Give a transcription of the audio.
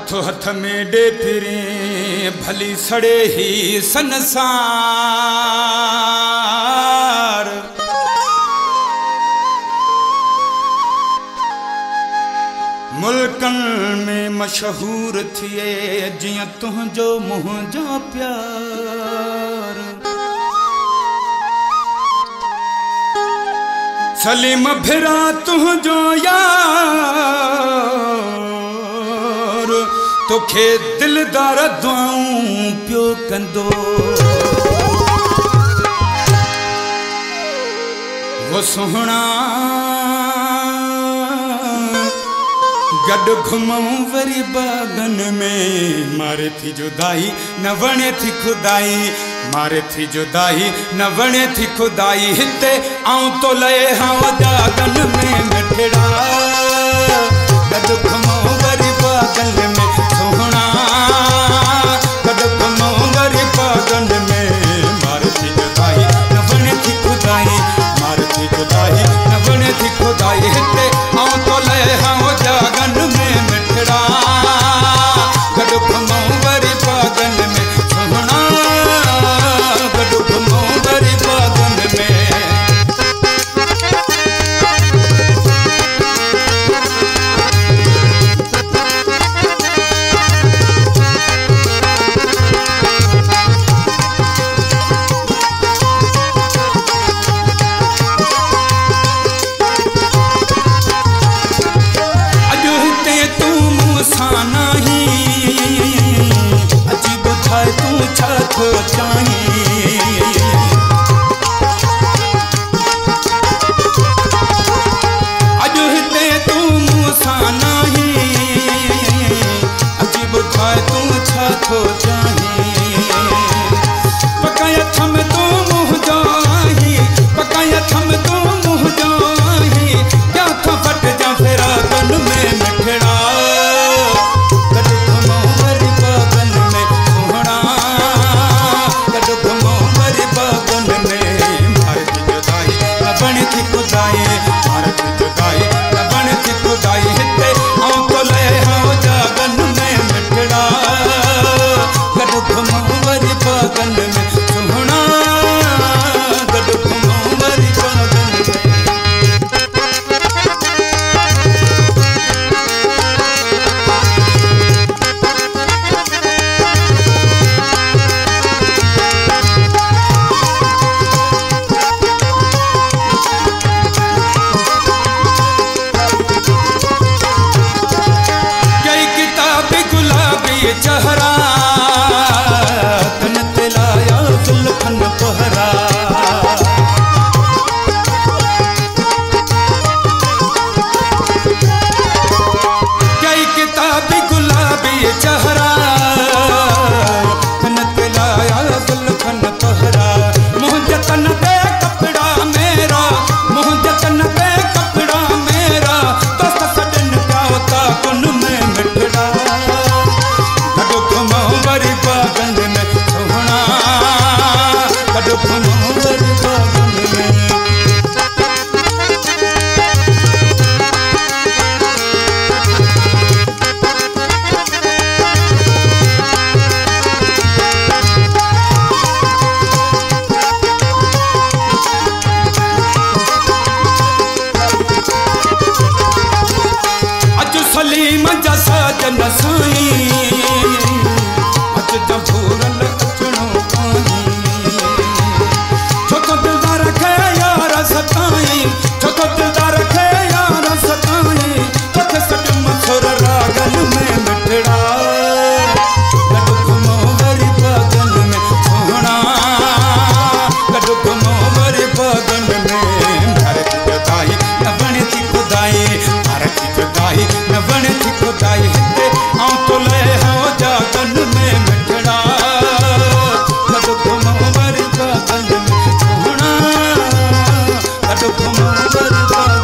हथो हथ में डे फिरे भली सड़े ही संसार। मुल्कन में मशहूर थिए जिया तुझो मुझो प्यार। सलीम भिरा तुझो यार तोखे दिलदार दुआऊं पियो कंदो। वो सुहना गड घुमऊं वरी बागन में मारे थी जुदाई न वणे थी खुदाई। मारे थी जुदाई न वणे थी खुदाई हिते आऊं तो लए हाँ जागन में मिठड़ा। गड घुमऊं वरी बागन में सोहना गड घुमऊं वरी बागन में मारे थी जुदाई न वणे थी खुदाई। मारे थी जुदाई न वणे थी खुदाई हिते आऊं तो लए हाँ जागन में मिठड़ा। गड घुमऊं वरी बागन में सोहना गड घुमऊं वरी बागन में। चेहरा तन ते लाया जुल्फन पहरा। कई किताबी गुलाबी चेहरा तन ते लाया जुल्फन पहरा। मुँह जतन पे कपड़ा मेरा मुँह जतन पे कपड़ा मेरा दोस्त सजन क्या होता कुन में मिठड़ा। वरी बागन में सोहना गड घुमऊं वरी बागन में। अज सलीम जा साजन साईं जबूरल अचणो आई। छोको दिलदार खे यार सताई छोको दिलदार खे यार सताई तोखे सट मथुर रागन में मिठड़ा। गड घुमऊं वरी बागन में सोहना गड घुमऊं वरी बागन में। मारे थी जुदाई न वणे थी खुदाई। मारे थी जुदाई न वणे थी खुदाई हिते आऊं तो लए हाँ जागन में मिठड़ा। गड घुमऊं वरी बागन में सोहना गड घुमऊं वरी बागन